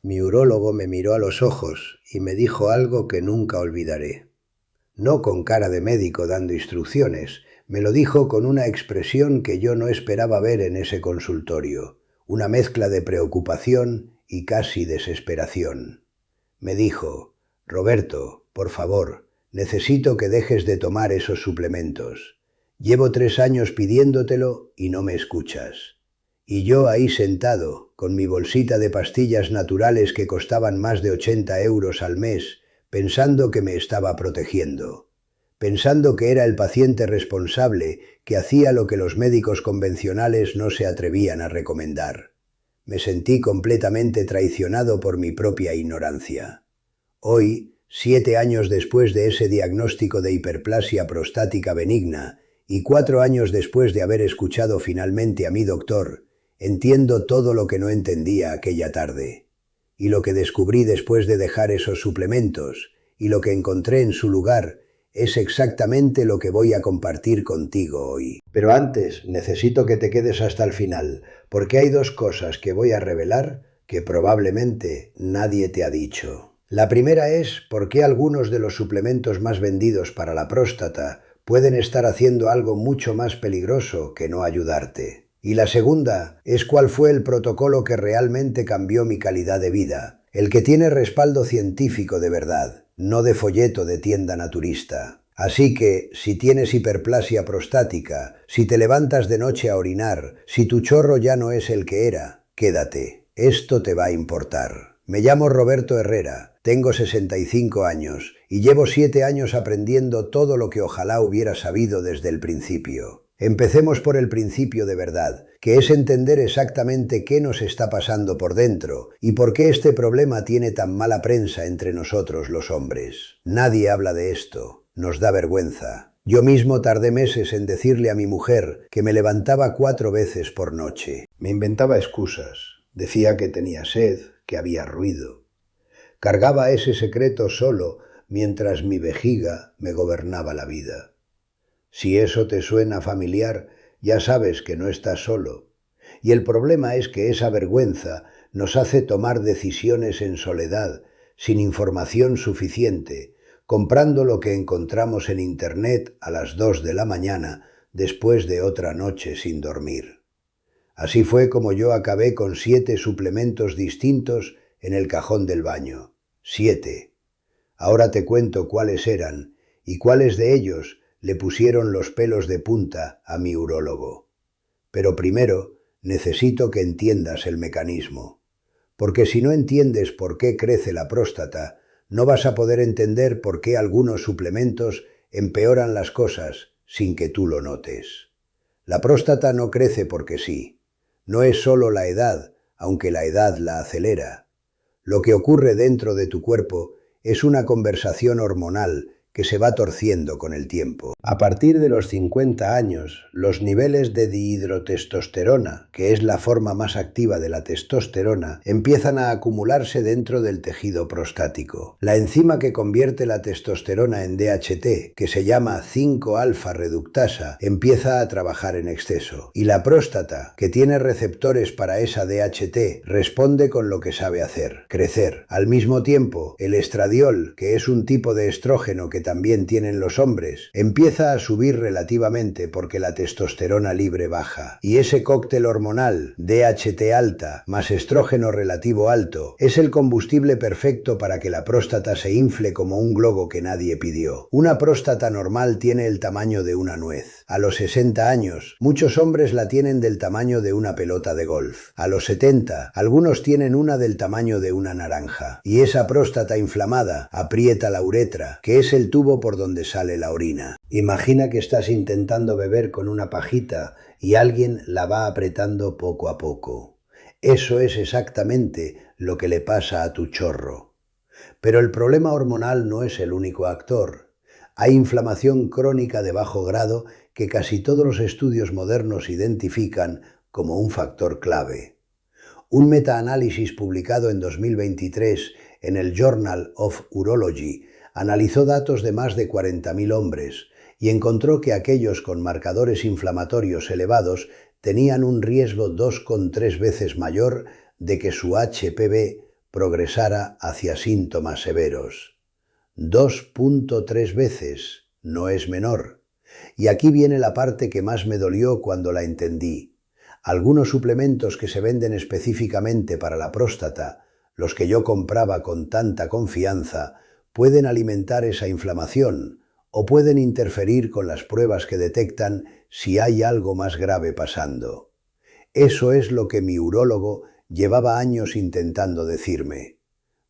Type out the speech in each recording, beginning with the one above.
Mi urólogo me miró a los ojos y me dijo algo que nunca olvidaré. No con cara de médico dando instrucciones, me lo dijo con una expresión que yo no esperaba ver en ese consultorio, una mezcla de preocupación y casi desesperación. Me dijo: «Roberto, por favor, necesito que dejes de tomar esos suplementos. Llevo 3 años pidiéndotelo y no me escuchas». Y yo ahí sentado, con mi bolsita de pastillas naturales que costaban más de 80 euros al mes, pensando que me estaba protegiendo, pensando que era el paciente responsable que hacía lo que los médicos convencionales no se atrevían a recomendar. Me sentí completamente traicionado por mi propia ignorancia. Hoy, 7 años después de ese diagnóstico de hiperplasia prostática benigna y 4 años después de haber escuchado finalmente a mi doctor, entiendo todo lo que no entendía aquella tarde. Y lo que descubrí después de dejar esos suplementos, y lo que encontré en su lugar, es exactamente lo que voy a compartir contigo hoy. Pero antes, necesito que te quedes hasta el final, porque hay 2 cosas que voy a revelar que probablemente nadie te ha dicho. La primera es por qué algunos de los suplementos más vendidos para la próstata pueden estar haciendo algo mucho más peligroso que no ayudarte. Y la segunda es cuál fue el protocolo que realmente cambió mi calidad de vida, el que tiene respaldo científico de verdad, no de folleto de tienda naturista. Así que, si tienes hiperplasia prostática, si te levantas de noche a orinar, si tu chorro ya no es el que era, quédate. Esto te va a importar. Me llamo Roberto Herrera, tengo 65 años y llevo 7 años aprendiendo todo lo que ojalá hubiera sabido desde el principio. Empecemos por el principio de verdad, que es entender exactamente qué nos está pasando por dentro y por qué este problema tiene tan mala prensa entre nosotros los hombres. Nadie habla de esto, nos da vergüenza. Yo mismo tardé meses en decirle a mi mujer que me levantaba 4 veces por noche. Me inventaba excusas, decía que tenía sed, que había ruido. Cargaba ese secreto solo mientras mi vejiga me gobernaba la vida. Si eso te suena familiar, ya sabes que no estás solo. Y el problema es que esa vergüenza nos hace tomar decisiones en soledad, sin información suficiente, comprando lo que encontramos en Internet a las 2 de la mañana después de otra noche sin dormir. Así fue como yo acabé con 7 suplementos distintos en el cajón del baño. 7. Ahora te cuento cuáles eran y cuáles de ellos le pusieron los pelos de punta a mi urólogo. Pero primero necesito que entiendas el mecanismo, porque si no entiendes por qué crece la próstata, no vas a poder entender por qué algunos suplementos empeoran las cosas sin que tú lo notes. La próstata no crece porque sí. No es solo la edad, aunque la edad la acelera. Lo que ocurre dentro de tu cuerpo es una conversación hormonal que se va torciendo con el tiempo. A partir de los 50 años, los niveles de dihidrotestosterona, que es la forma más activa de la testosterona, empiezan a acumularse dentro del tejido prostático. La enzima que convierte la testosterona en DHT, que se llama 5-alfa reductasa, empieza a trabajar en exceso. Y la próstata, que tiene receptores para esa DHT, responde con lo que sabe hacer: crecer. Al mismo tiempo, el estradiol, que es un tipo de estrógeno que también tienen los hombres, empieza a subir relativamente porque la testosterona libre baja. Y ese cóctel hormonal, DHT alta más estrógeno relativo alto, es el combustible perfecto para que la próstata se infle como un globo que nadie pidió. Una próstata normal tiene el tamaño de una nuez. A los 60 años, muchos hombres la tienen del tamaño de una pelota de golf. A los 70, algunos tienen una del tamaño de una naranja. Y esa próstata inflamada aprieta la uretra, que es el tubo por donde sale la orina. Imagina que estás intentando beber con una pajita y alguien la va apretando poco a poco. Eso es exactamente lo que le pasa a tu chorro. Pero el problema hormonal no es el único actor. Hay inflamación crónica de bajo grado que casi todos los estudios modernos identifican como un factor clave. Un metaanálisis publicado en 2023 en el Journal of Urology analizó datos de más de 40.000 hombres y encontró que aquellos con marcadores inflamatorios elevados tenían un riesgo 2,3 veces mayor de que su HPV progresara hacia síntomas severos. 2,3 veces, no es menor. Y aquí viene la parte que más me dolió cuando la entendí. Algunos suplementos que se venden específicamente para la próstata, los que yo compraba con tanta confianza, pueden alimentar esa inflamación o pueden interferir con las pruebas que detectan si hay algo más grave pasando. Eso es lo que mi urólogo llevaba años intentando decirme.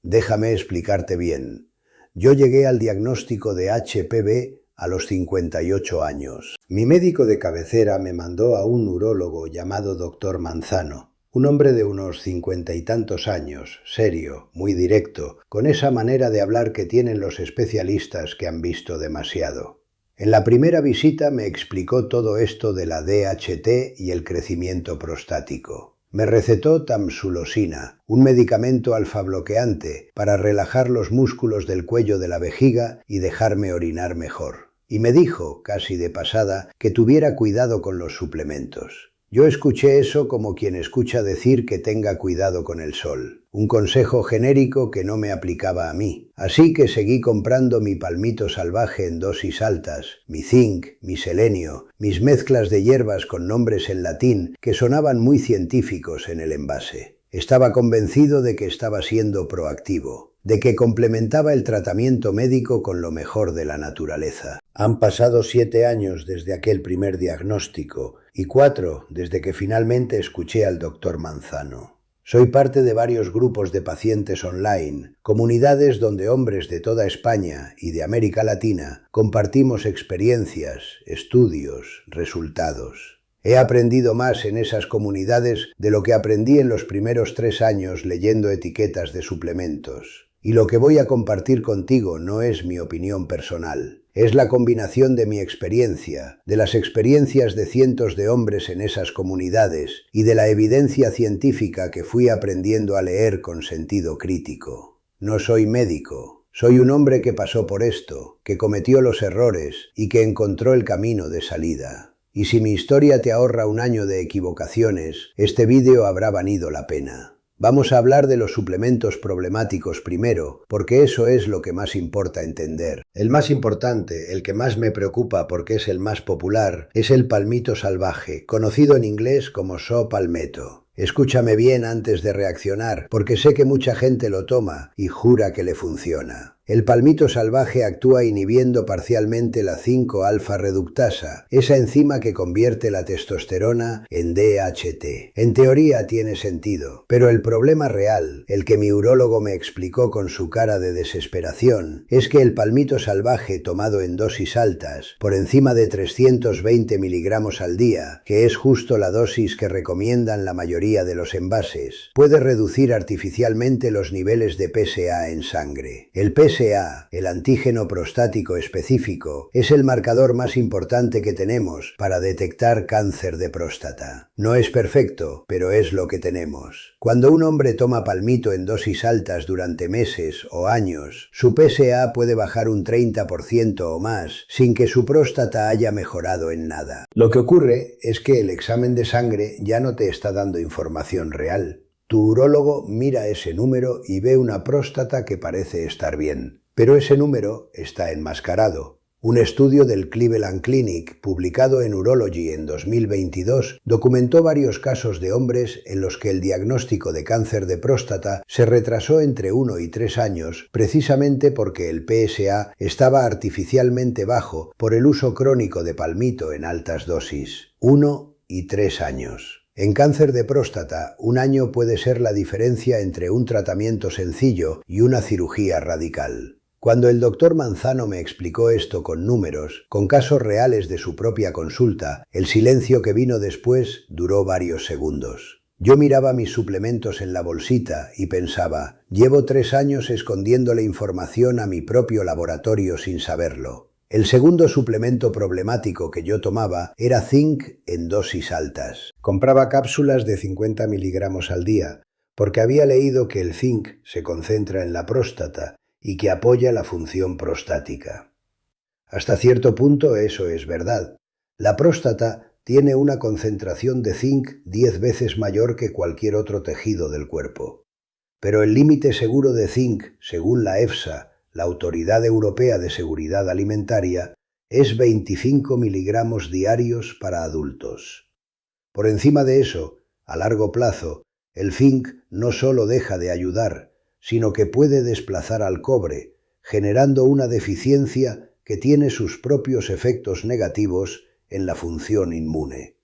Déjame explicarte bien. Yo llegué al diagnóstico de HPV a los 58 años. Mi médico de cabecera me mandó a un urólogo llamado Dr. Manzano, un hombre de unos 50 y tantos años, serio, muy directo, con esa manera de hablar que tienen los especialistas que han visto demasiado. En la primera visita me explicó todo esto de la DHT y el crecimiento prostático. Me recetó tamsulosina, un medicamento alfa-bloqueante para relajar los músculos del cuello de la vejiga y dejarme orinar mejor. Y me dijo, casi de pasada, que tuviera cuidado con los suplementos. Yo escuché eso como quien escucha decir que tenga cuidado con el sol, un consejo genérico que no me aplicaba a mí. Así que seguí comprando mi palmito salvaje en dosis altas, mi zinc, mi selenio, mis mezclas de hierbas con nombres en latín que sonaban muy científicos en el envase. Estaba convencido de que estaba siendo proactivo, de que complementaba el tratamiento médico con lo mejor de la naturaleza. Han pasado 7 años desde aquel primer diagnóstico y 4 desde que finalmente escuché al doctor Manzano. Soy parte de varios grupos de pacientes online, comunidades donde hombres de toda España y de América Latina compartimos experiencias, estudios, resultados. He aprendido más en esas comunidades de lo que aprendí en los primeros 3 años leyendo etiquetas de suplementos. Y lo que voy a compartir contigo no es mi opinión personal. Es la combinación de mi experiencia, de las experiencias de cientos de hombres en esas comunidades y de la evidencia científica que fui aprendiendo a leer con sentido crítico. No soy médico. Soy un hombre que pasó por esto, que cometió los errores y que encontró el camino de salida. Y si mi historia te ahorra un año de equivocaciones, este vídeo habrá valido la pena. Vamos a hablar de los suplementos problemáticos primero, porque eso es lo que más importa entender. El más importante, el que más me preocupa porque es el más popular, es el palmito salvaje, conocido en inglés como saw palmetto. Escúchame bien antes de reaccionar, porque sé que mucha gente lo toma y jura que le funciona. El palmito salvaje actúa inhibiendo parcialmente la 5-alfa-reductasa, esa enzima que convierte la testosterona en DHT. En teoría tiene sentido, pero el problema real, el que mi urólogo me explicó con su cara de desesperación, es que el palmito salvaje tomado en dosis altas, por encima de 320 miligramos al día, que es justo la dosis que recomiendan la mayoría de los envases, puede reducir artificialmente los niveles de PSA en sangre. El PSA, el antígeno prostático específico, es el marcador más importante que tenemos para detectar cáncer de próstata. No es perfecto, pero es lo que tenemos. Cuando un hombre toma palmito en dosis altas durante meses o años, su PSA puede bajar un 30% o más, sin que su próstata haya mejorado en nada. Lo que ocurre es que el examen de sangre ya no te está dando información real. Tu urólogo mira ese número y ve una próstata que parece estar bien, pero ese número está enmascarado. Un estudio del Cleveland Clinic, publicado en Urology en 2022, documentó varios casos de hombres en los que el diagnóstico de cáncer de próstata se retrasó entre 1 y 3 años, precisamente porque el PSA estaba artificialmente bajo por el uso crónico de palmito en altas dosis. 1 y 3 años. En cáncer de próstata, un año puede ser la diferencia entre un tratamiento sencillo y una cirugía radical. Cuando el doctor Manzano me explicó esto con números, con casos reales de su propia consulta, el silencio que vino después duró varios segundos. Yo miraba mis suplementos en la bolsita y pensaba, llevo 3 años escondiéndole información a mi propio laboratorio sin saberlo. El segundo suplemento problemático que yo tomaba era zinc en dosis altas. Compraba cápsulas de 50 miligramos al día, porque había leído que el zinc se concentra en la próstata y que apoya la función prostática. Hasta cierto punto eso es verdad. La próstata tiene una concentración de zinc 10 veces mayor que cualquier otro tejido del cuerpo. pero el límite seguro de zinc, según la EFSA, la Autoridad Europea de Seguridad Alimentaria, es 25 miligramos diarios para adultos. Por encima de eso, a largo plazo, el zinc no solo deja de ayudar, sino que puede desplazar al cobre, generando una deficiencia que tiene sus propios efectos negativos en la función inmune.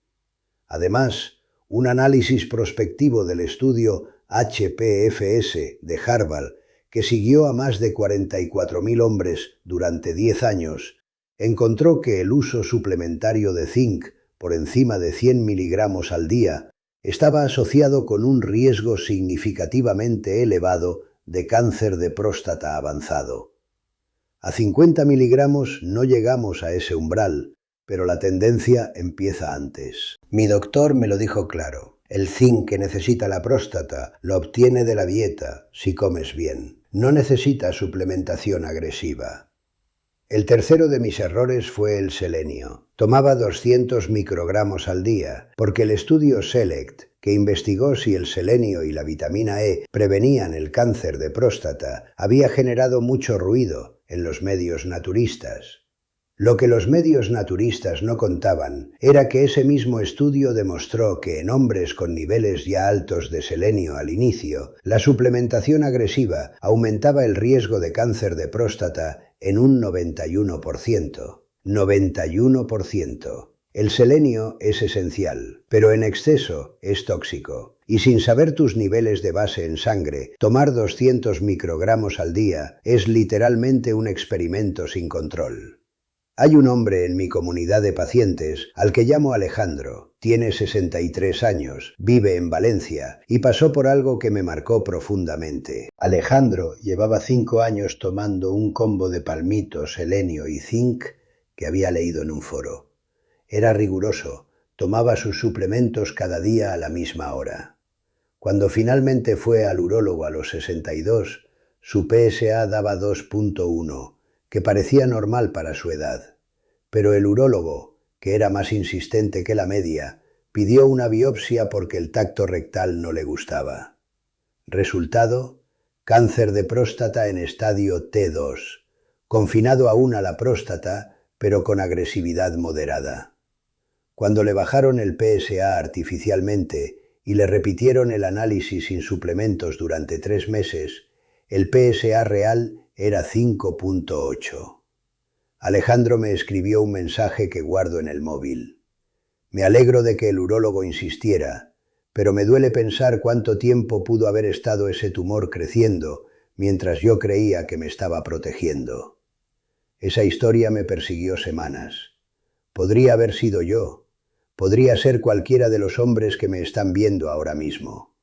Además, un análisis prospectivo del estudio HPFS de Harvard, que siguió a más de 44.000 hombres durante 10 años, encontró que el uso suplementario de zinc por encima de 100 miligramos al día estaba asociado con un riesgo significativamente elevado de cáncer de próstata avanzado. A 50 miligramos no llegamos a ese umbral, pero la tendencia empieza antes. Mi doctor me lo dijo claro. El zinc que necesita la próstata lo obtiene de la dieta, si comes bien. No necesita suplementación agresiva. El tercero de mis errores fue el selenio. Tomaba 200 microgramos al día, porque el estudio SELECT, que investigó si el selenio y la vitamina E prevenían el cáncer de próstata, había generado mucho ruido en los medios naturistas. Lo que los medios naturistas no contaban era que ese mismo estudio demostró que en hombres con niveles ya altos de selenio al inicio, la suplementación agresiva aumentaba el riesgo de cáncer de próstata en un 91%. 91%. El selenio es esencial, pero en exceso es tóxico. Y sin saber tus niveles de base en sangre, tomar 200 microgramos al día es literalmente un experimento sin control. Hay un hombre en mi comunidad de pacientes al que llamo Alejandro. Tiene 63 años, vive en Valencia y pasó por algo que me marcó profundamente. Alejandro llevaba 5 años tomando un combo de palmito, selenio y zinc que había leído en un foro. Era riguroso, tomaba sus suplementos cada día a la misma hora. Cuando finalmente fue al urólogo a los 62, su PSA daba 2.1. que parecía normal para su edad. Pero el urólogo, que era más insistente que la media, pidió una biopsia porque el tacto rectal no le gustaba. Resultado: cáncer de próstata en estadio T2, confinado aún a la próstata, pero con agresividad moderada. Cuando le bajaron el PSA artificialmente y le repitieron el análisis sin suplementos durante 3 meses, el PSA real era 5.8. Alejandro me escribió un mensaje que guardo en el móvil. Me alegro de que el urólogo insistiera, pero me duele pensar cuánto tiempo pudo haber estado ese tumor creciendo mientras yo creía que me estaba protegiendo. Esa historia me persiguió semanas. Podría haber sido yo. Podría ser cualquiera de los hombres que me están viendo ahora mismo.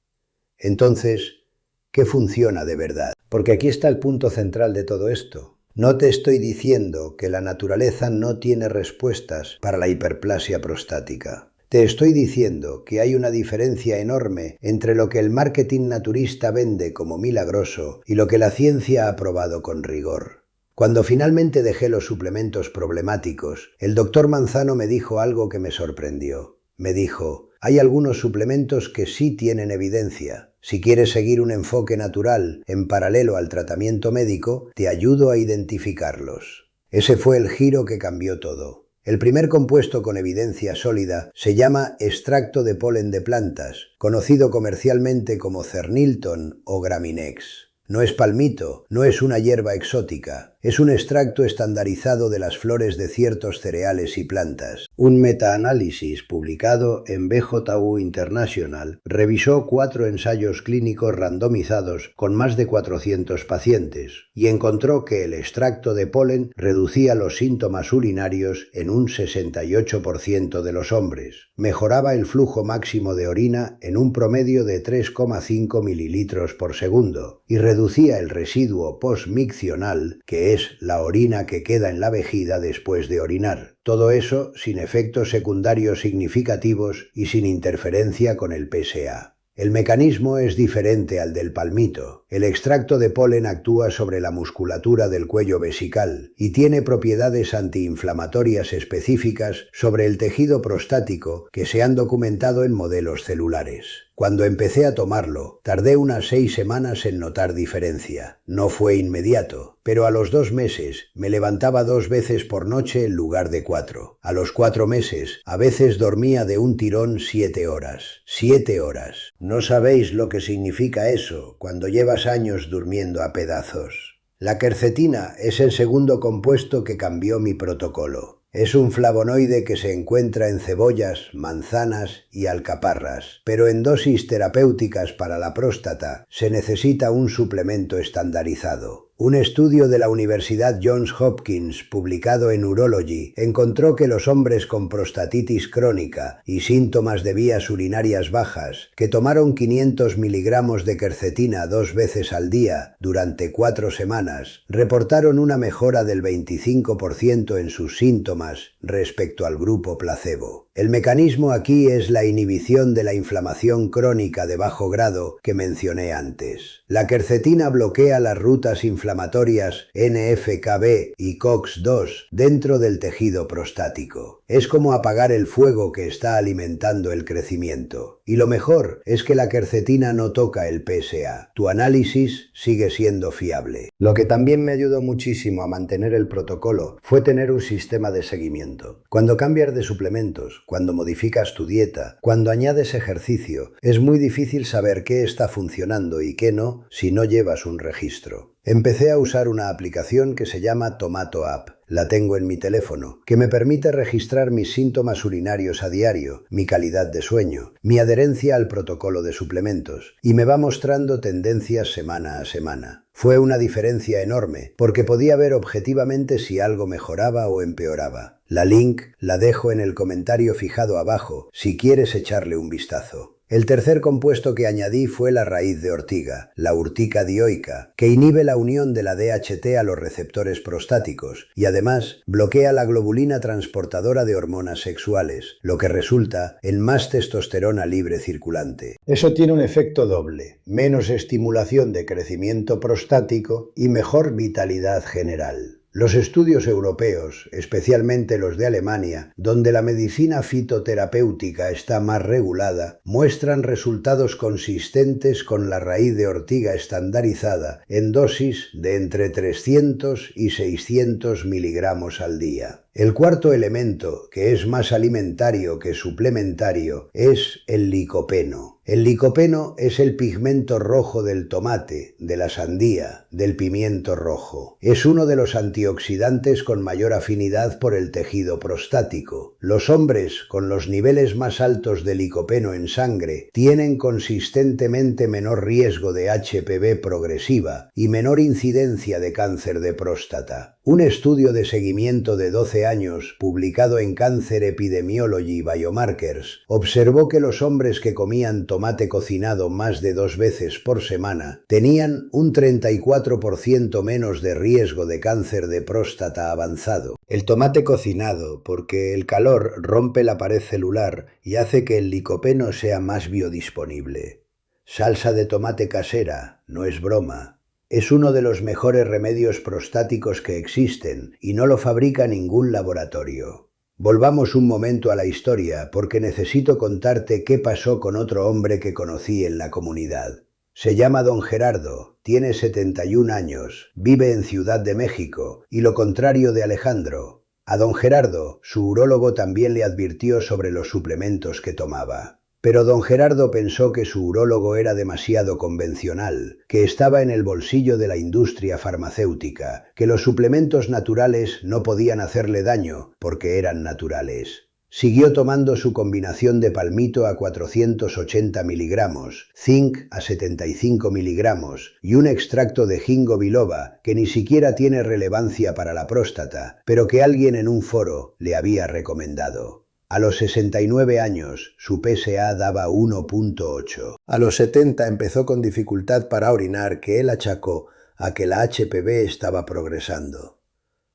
Entonces, ¿qué funciona de verdad? Porque aquí está el punto central de todo esto. No te estoy diciendo que la naturaleza no tiene respuestas para la hiperplasia prostática. Te estoy diciendo que hay una diferencia enorme entre lo que el marketing naturista vende como milagroso y lo que la ciencia ha probado con rigor. Cuando finalmente dejé los suplementos problemáticos, el doctor Manzano me dijo algo que me sorprendió. Me dijo: hay algunos suplementos que sí tienen evidencia. Si quieres seguir un enfoque natural en paralelo al tratamiento médico, te ayudo a identificarlos. Ese fue el giro que cambió todo. El primer compuesto con evidencia sólida se llama extracto de polen de plantas, conocido comercialmente como Cernilton o Graminex. No es palmito, no es una hierba exótica, es un extracto estandarizado de las flores de ciertos cereales y plantas. Un metaanálisis publicado en BJU International revisó 4 ensayos clínicos randomizados con más de 400 pacientes y encontró que el extracto de polen reducía los síntomas urinarios en un 68% de los hombres, mejoraba el flujo máximo de orina en un promedio de 3,5 mililitros por segundo y reducía el residuo postmiccional, que es la orina que queda en la vejiga después de orinar. Todo eso sin efectos secundarios significativos y sin interferencia con el PSA. El mecanismo es diferente al del palmito. El extracto de polen actúa sobre la musculatura del cuello vesical y tiene propiedades antiinflamatorias específicas sobre el tejido prostático que se han documentado en modelos celulares. Cuando empecé a tomarlo, tardé unas 6 semanas en notar diferencia. No fue inmediato, pero a los 2 meses me levantaba 2 veces por noche en lugar de 4. A los 4 meses, a veces dormía de un tirón 7 horas. 7 horas. No sabéis lo que significa eso cuando llevas años durmiendo a pedazos. La quercetina es el segundo compuesto que cambió mi protocolo. Es un flavonoide que se encuentra en cebollas, manzanas y alcaparras, pero en dosis terapéuticas para la próstata se necesita un suplemento estandarizado. Un estudio de la Universidad Johns Hopkins, publicado en Urology, encontró que los hombres con prostatitis crónica y síntomas de vías urinarias bajas, que tomaron 500 miligramos de quercetina 2 veces al día durante 4 semanas, reportaron una mejora del 25% en sus síntomas respecto al grupo placebo. El mecanismo aquí es la inhibición de la inflamación crónica de bajo grado que mencioné antes. La quercetina bloquea las rutas inflamatorias NF-κB y COX-2 dentro del tejido prostático. Es como apagar el fuego que está alimentando el crecimiento. Y lo mejor es que la quercetina no toca el PSA. Tu análisis sigue siendo fiable. Lo que también me ayudó muchísimo a mantener el protocolo fue tener un sistema de seguimiento. Cuando cambias de suplementos, cuando modificas tu dieta, cuando añades ejercicio, es muy difícil saber qué está funcionando y qué no si no llevas un registro. Empecé a usar una aplicación que se llama Tomato App. La tengo en mi teléfono, que me permite registrar mis síntomas urinarios a diario, mi calidad de sueño, mi adherencia al protocolo de suplementos, y me va mostrando tendencias semana a semana. Fue una diferencia enorme, porque podía ver objetivamente si algo mejoraba o empeoraba. La link la dejo en el comentario fijado abajo, si quieres echarle un vistazo. El tercer compuesto que añadí fue la raíz de ortiga, la urtica dioica, que inhibe la unión de la DHT a los receptores prostáticos y además bloquea la globulina transportadora de hormonas sexuales, lo que resulta en más testosterona libre circulante. Eso tiene un efecto doble: menos estimulación de crecimiento prostático y mejor vitalidad general. Los estudios europeos, especialmente los de Alemania, donde la medicina fitoterapéutica está más regulada, muestran resultados consistentes con la raíz de ortiga estandarizada en dosis de entre 300 y 600 miligramos al día. El cuarto elemento, que es más alimentario que suplementario, es el licopeno. El licopeno es el pigmento rojo del tomate, de la sandía, del pimiento rojo. Es uno de los antioxidantes con mayor afinidad por el tejido prostático. Los hombres con los niveles más altos de licopeno en sangre tienen consistentemente menor riesgo de HPV progresiva y menor incidencia de cáncer de próstata. Un estudio de seguimiento de 12 años, publicado en Cancer Epidemiology Biomarkers, observó que los hombres que comían tomate cocinado más de 2 veces por semana tenían un 34% menos de riesgo de cáncer de próstata avanzado. El tomate cocinado, porque el calor rompe la pared celular y hace que el licopeno sea más biodisponible. Salsa de tomate casera, no es broma. Es uno de los mejores remedios prostáticos que existen y no lo fabrica ningún laboratorio. Volvamos un momento a la historia porque necesito contarte qué pasó con otro hombre que conocí en la comunidad. Se llama Don Gerardo, tiene 71 años, vive en Ciudad de México y lo contrario de Alejandro. A Don Gerardo, su urólogo también le advirtió sobre los suplementos que tomaba. Pero don Gerardo pensó que su urólogo era demasiado convencional, que estaba en el bolsillo de la industria farmacéutica, que los suplementos naturales no podían hacerle daño porque eran naturales. Siguió tomando su combinación de palmito a 480 miligramos, zinc a 75 miligramos y un extracto de ginkgo biloba que ni siquiera tiene relevancia para la próstata, pero que alguien en un foro le había recomendado. A los 69 años, su PSA daba 1.8. A los 70 empezó con dificultad para orinar que él achacó a que la HPV estaba progresando.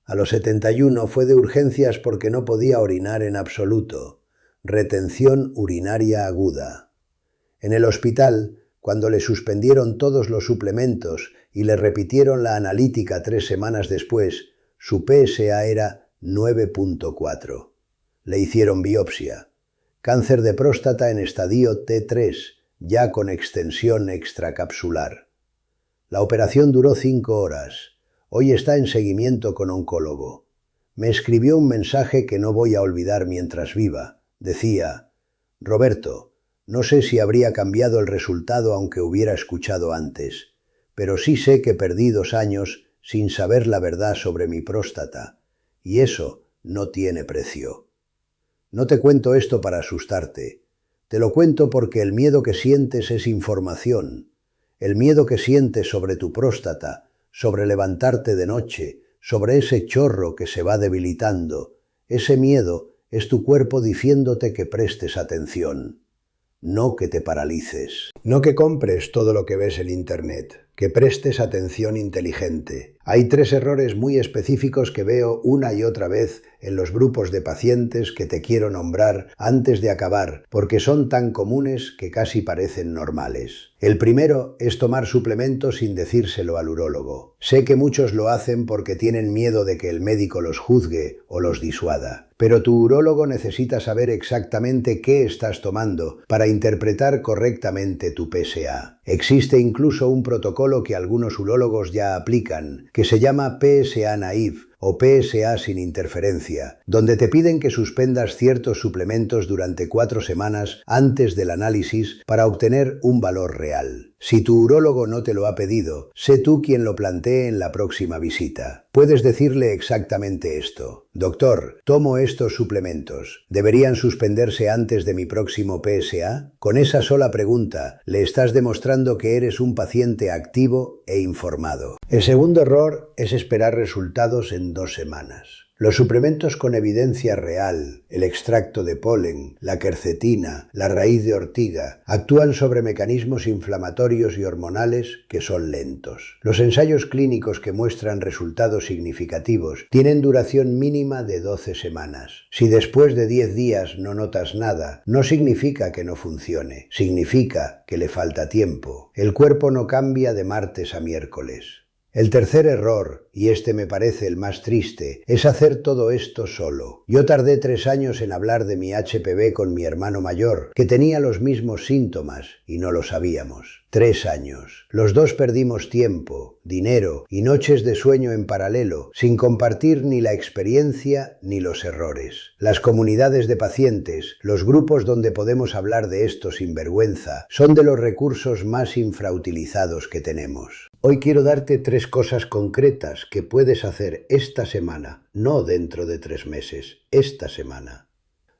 A los 71 fue de urgencias porque no podía orinar en absoluto. Retención urinaria aguda. En el hospital, cuando le suspendieron todos los suplementos y le repitieron la analítica 3 semanas después, su PSA era 9.4. Le hicieron biopsia. Cáncer de próstata en estadio T3, ya con extensión extracapsular. La operación duró 5 horas. Hoy está en seguimiento con oncólogo. Me escribió un mensaje que no voy a olvidar mientras viva. Decía: Roberto, no sé si habría cambiado el resultado aunque hubiera escuchado antes, pero sí sé que perdí 2 años sin saber la verdad sobre mi próstata, y eso no tiene precio. No te cuento esto para asustarte. Te lo cuento porque el miedo que sientes es información. El miedo que sientes sobre tu próstata, sobre levantarte de noche, sobre ese chorro que se va debilitando, ese miedo es tu cuerpo diciéndote que prestes atención. No que te paralices. No que compres todo lo que ves en Internet. Que prestes atención inteligente. Hay 3 errores muy específicos que veo una y otra vez en los grupos de pacientes que te quiero nombrar antes de acabar, porque son tan comunes que casi parecen normales. El primero es tomar suplementos sin decírselo al urólogo. Sé que muchos lo hacen porque tienen miedo de que el médico los juzgue o los disuada. Pero tu urólogo necesita saber exactamente qué estás tomando para interpretar correctamente tu PSA. Existe incluso un protocolo que algunos urólogos ya aplican, que se llama PSA Naive o PSA sin interferencia, donde te piden que suspendas ciertos suplementos durante 4 semanas antes del análisis para obtener un valor real. Si tu urólogo no te lo ha pedido, sé tú quien lo plantee en la próxima visita. Puedes decirle exactamente esto: doctor, tomo estos suplementos. ¿Deberían suspenderse antes de mi próximo PSA? Con esa sola pregunta le estás demostrando que eres un paciente activo e informado. El segundo error es esperar resultados en 2 semanas. Los suplementos con evidencia real, el extracto de polen, la quercetina, la raíz de ortiga, actúan sobre mecanismos inflamatorios y hormonales que son lentos. Los ensayos clínicos que muestran resultados significativos tienen duración mínima de 12 semanas. Si después de 10 días no notas nada, no significa que no funcione, significa que le falta tiempo. El cuerpo no cambia de martes a miércoles. El tercer error, y este me parece el más triste, es hacer todo esto solo. Yo tardé 3 años en hablar de mi HPV con mi hermano mayor, que tenía los mismos síntomas, y no lo sabíamos. 3 años. Los dos perdimos tiempo, dinero y noches de sueño en paralelo, sin compartir ni la experiencia ni los errores. Las comunidades de pacientes, los grupos donde podemos hablar de esto sin vergüenza, son de los recursos más infrautilizados que tenemos. Hoy quiero darte 3 cosas concretas que puedes hacer esta semana, no dentro de 3 meses, esta semana.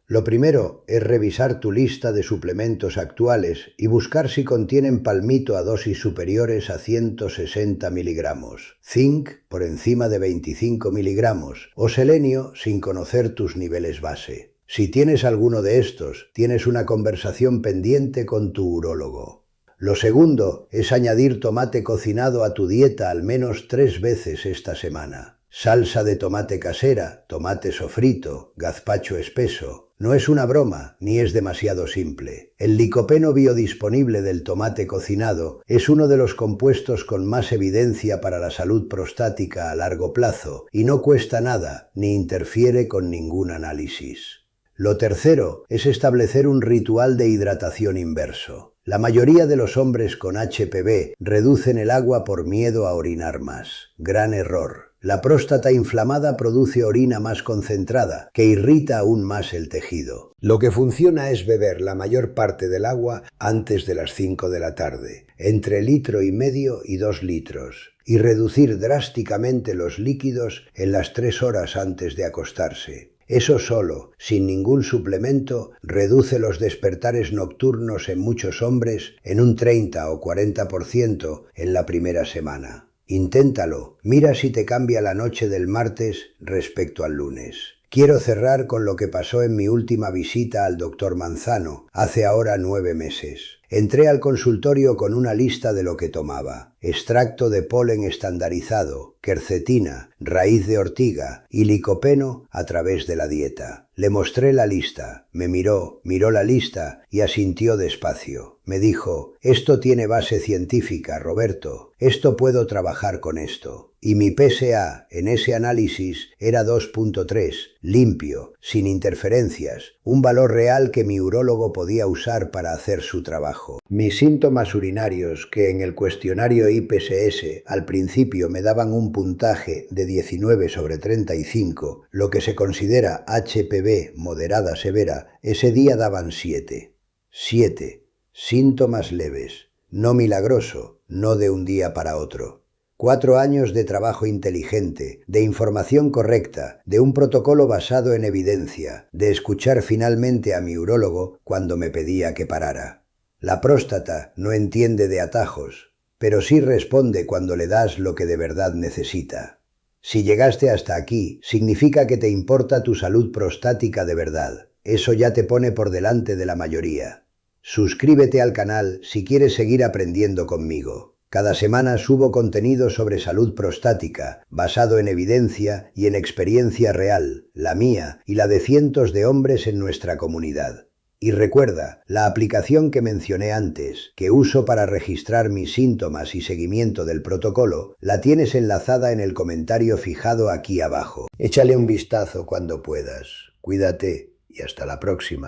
Lo primero es revisar tu lista de suplementos actuales y buscar si contienen palmito a dosis superiores a 160 miligramos, zinc por encima de 25 miligramos o selenio sin conocer tus niveles base. Si tienes alguno de estos, tienes una conversación pendiente con tu urólogo. Lo segundo es añadir tomate cocinado a tu dieta al menos 3 veces esta semana. Salsa de tomate casera, tomate sofrito, gazpacho espeso. No es una broma, ni es demasiado simple. El licopeno biodisponible del tomate cocinado es uno de los compuestos con más evidencia para la salud prostática a largo plazo y no cuesta nada, ni interfiere con ningún análisis. Lo tercero es establecer un ritual de hidratación inverso. La mayoría de los hombres con HPV reducen el agua por miedo a orinar más. Gran error. La próstata inflamada produce orina más concentrada, que irrita aún más el tejido. Lo que funciona es beber la mayor parte del agua antes de las 5 de la tarde, entre 1,5 litros y 2 litros, y reducir drásticamente los líquidos en las 3 horas antes de acostarse. Eso solo, sin ningún suplemento, reduce los despertares nocturnos en muchos hombres en un 30 o 40% en la primera semana. Inténtalo, mira si te cambia la noche del martes respecto al lunes. Quiero cerrar con lo que pasó en mi última visita al doctor Manzano, hace ahora 9 meses. Entré al consultorio con una lista de lo que tomaba: extracto de polen estandarizado, quercetina, raíz de ortiga y licopeno a través de la dieta. Le mostré la lista, me miró la lista y asintió despacio. Me dijo: esto tiene base científica, Roberto, esto puedo trabajar con esto. Y mi PSA en ese análisis era 2.3, limpio, sin interferencias, un valor real que mi urólogo podía usar para hacer su trabajo. Mis síntomas urinarios, que en el cuestionario IPSS al principio me daban un puntaje de 19/35, lo que se considera HPV moderada severa, ese día daban 7. 7. Síntomas leves. No milagroso, no de un día para otro. 4 años de trabajo inteligente, de información correcta, de un protocolo basado en evidencia, de escuchar finalmente a mi urólogo cuando me pedía que parara. La próstata no entiende de atajos, pero sí responde cuando le das lo que de verdad necesita. Si llegaste hasta aquí, significa que te importa tu salud prostática de verdad. Eso ya te pone por delante de la mayoría. Suscríbete al canal si quieres seguir aprendiendo conmigo. Cada semana subo contenido sobre salud prostática, basado en evidencia y en experiencia real, la mía y la de cientos de hombres en nuestra comunidad. Y recuerda, la aplicación que mencioné antes, que uso para registrar mis síntomas y seguimiento del protocolo, la tienes enlazada en el comentario fijado aquí abajo. Échale un vistazo cuando puedas. Cuídate y hasta la próxima.